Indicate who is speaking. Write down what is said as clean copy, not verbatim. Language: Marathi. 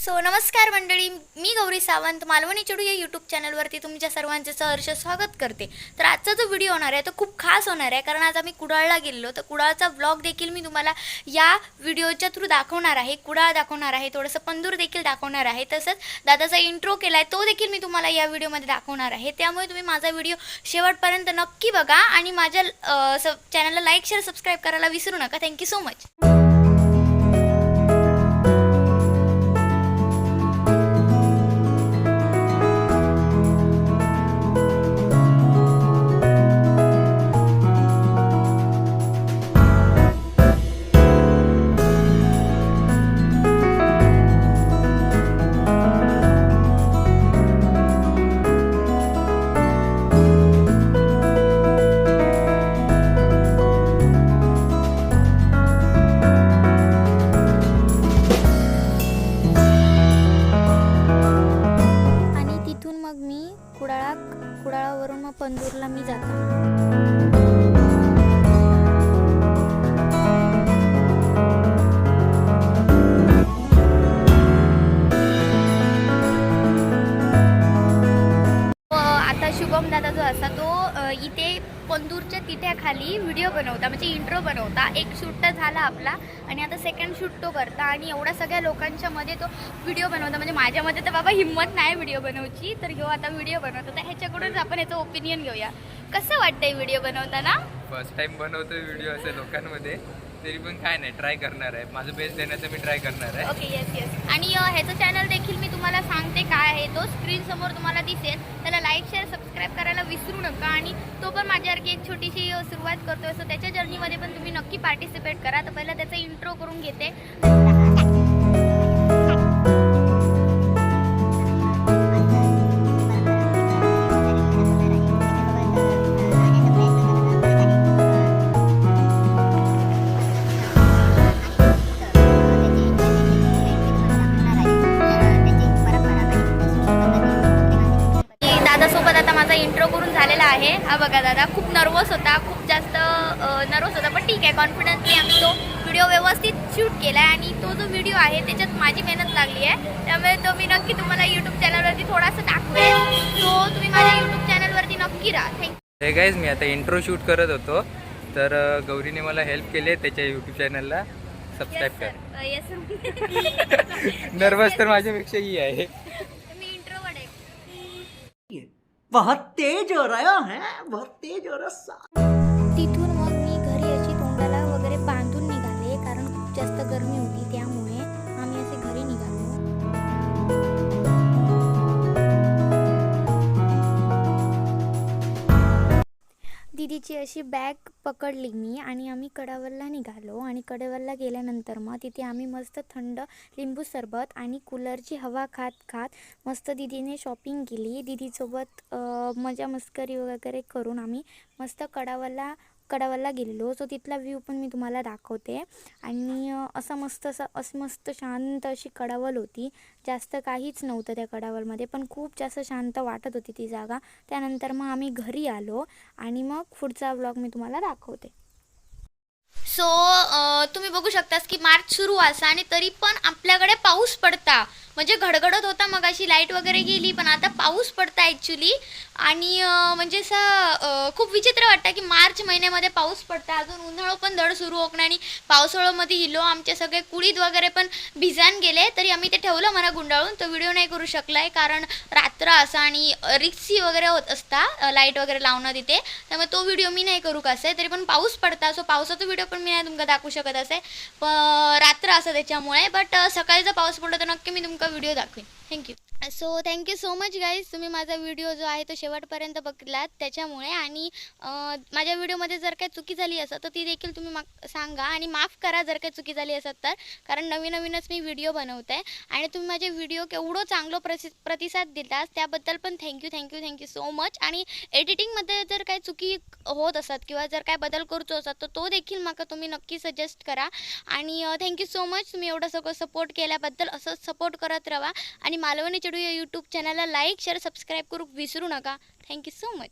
Speaker 1: सो नमस्कार मंडळी, मी गौरी सावंत मालवणी चेडू या यूट्यूब चॅनलवरती तुमच्या सर्वांचे सहर्ष स्वागत करते। तर आजचा जो व्हिडिओ होणार आहे तो खूप खास होणार आहे, कारण आज आम्ही कुडाळला गेलो। तर कुडाळचा व्लॉग देखील मी तुम्हाला या व्हिडिओच्या थ्रू दाखवणार आहे। कुडाळ दाखवणार आहे, थोडंसं पंदूर देखील दाखवणार आहे, तसंच दादाचा इंट्रो केला आहे तो देखील मी तुम्हाला या व्हिडिओमध्ये दाखवणार आहे। त्यामुळे तुम्ही माझा व्हिडिओ शेवटपर्यंत नक्की बघा आणि माझ्या चॅनलला लाईक शेअर सबस्क्राईब करायला विसरू नका। Thank you so much. कुडाळावरून मग पंदूरला मी जाते। आता शुभम दादा जो असा तो इथे पंदूरच्या तिठ्याखाली व्हिडिओ बनवता, म्हणजे इंट्रो बनवता। एक शूट तर झाला आपला आणि आता सेकंड शूट तो करता आणि एवढ्या सगळ्या लोकांच्या मध्ये तो व्हिडिओ बनवता। म्हणजे माझ्यामध्ये तर बाबा हिम्मत नाही व्हिडिओ बनवायची, तर ह्यो आता व्हिडिओ बनवतो। तर ह्याच्याकडून आपण याचं ओपिनियन घेऊया, कसं वाटतंय व्हिडिओ बनवताना?
Speaker 2: फर्स्ट टाइम बनवतो व्हिडिओ असे लोकांमध्ये, तरी पण काय नाही, ट्राय करणार आहे, माझं बेस्ट देण्याचं मी ट्राय करणार आहे।
Speaker 1: Okay, yes yes. आणि ह्याचं चॅनल देखील मी तुम्हाला सांगते काय आहे, तो स्क्रीन समोर तुम्हाला दिसेल। त्याला लाईक शेअर सबस्क्राईब करायला विसरू नका आणि तो पण माझ्यासारखी एक छोटीशी सुरुवात करतोय, सो त्याच्या जर्नीमध्ये पण तुम्ही नक्की पार्टिसिपेट करा। तर पहिला त्याचा इंट्रो करून घेते। दादासोबत आता माझा इंट्रो करून झालेला आहे। हा बघा, दादा खूप नर्वस होता, खूप जास्त नर्वस होता, पण ठीक आहे, कॉन्फिडन्सली आम्ही तो व्हिडिओ व्यवस्थित शूट केला आहे आणि तो जो व्हिडिओ आहे त्याच्यात माझी मेहनत लागली आहे। त्यामुळे तो मी नक्की तुम्हाला यूट्यूब चॅनलवरती थोडासा टाकवेल, सो तुम्ही माझ्या यूट्यूब चॅनलवरती नक्की राहा। थँक्यू।
Speaker 2: हे गाईज, मी आता इंट्रो शूट करत होतो, तर गौरीने मला हेल्प केली त्याच्या यूट्यूब चॅनलला सबस्क्राईब कर।
Speaker 1: येस
Speaker 2: नर्वस तर माझ्यापेक्षाही आहे।
Speaker 3: बहुत तेज हो रहा है, बहुत तेज हो रहा।
Speaker 1: तिथून मग मी घरी अशी तोंडाला वगैरे बांधून निघाले, कारण खूप जास्त गरमी होती। त्यामुळे आम्ही असे घरी निघालो। दीदीची अशी बॅग पकडली मी आणि आम्ही कडावरला निघालो। आणि कडावरला गेल्यानंतर मग तिथे आम्ही मस्त थंड लिंबू सरबत आणि कूलरची हवा खात खात मस्त दीदीने शॉपिंग केली। दीदीसोबत मजा मस्करी वगैरे करून आम्ही मस्त कडावरला गेलेलो। सो तिथला व्ह्यू पण मी तुम्हाला दाखवते। आणि असं मस्त शांत अशी कडावल होती, जास्त काहीच नव्हतं त्या कडावलमध्ये, पण खूप जास्त शांत वाटत होती ती जागा। त्यानंतर मग आम्ही घरी आलो आणि मग पुढचा व्लॉग मी तुम्हाला दाखवते। सो तुम्ही बघू शकतास की मार्च सुरू असा आणि तरी पण आपल्याकडे पाऊस पडता, म्हणजे घडघडत होता, मग अशी लाईट वगैरे गेली, पण आता पाऊस पडता ॲक्च्युली। आणि म्हणजे असं खूप विचित्र वाटतं की मार्च महिन्यामध्ये पाऊस पडता, अजून उन्हाळा पण धड सुरू होत नाही आणि पावसाळ्यामध्ये हिलो आमचे सगळे कुळीत वगैरे पण भिजान गेले। तरी आम्ही ते ठेवलं मला गुंडाळून, तो व्हिडिओ नाही करू शकलाय, कारण रात्र असा आणि रिक्सी वगैरे होत असता लाईट वगैरे लावणं तिथे, त्यामुळे तो व्हिडिओ मी नाही करू कसे। तरी पण पाऊस पडता, सो पावसाचा व्हिडिओ पण मी नाही तुमका दाखवू शकत असे, रात्र असं त्याच्यामुळे। बट सकाळी जर पाऊस पडला तर नक्की मी तुमका व्हिडिओ दाखवेन। Thank you. So thank you so much guys, तुम्ही माझा व्हिडिओ जो आहे तो शेवटपर्यंत बघलात त्याच्यामुळे। आणि माझ्या व्हिडिओमध्ये जर काही चुकी झाली असत तर ती देखील तुम्ही सांगा आणि माफ करा जर काही चुकी झाली असत तर, कारण नवीनच मी व्हिडिओ बनवते आहे आणि तुम्ही माझे व्हिडिओ केवढं चांगलं प्रतिसाद देतात त्याबद्दल पण थँक्यू सो मच। आणि एडिटिंगमध्ये जर काही चुकी होत असत किंवा जर काय बदल करूचो असत तर तो देखील मला तुम्ही नक्की सजेस्ट करा। आणि थँक्यू सो मच, तुम्ही एवढं सगळं सपोर्ट केल्याबद्दल। असंच सपोर्ट करत राहा आणि मालवणी चेडू या यूट्यूब चॅनलला लाईक शेअर सबस्क्राईब करू विसरू नका। Thank you so much.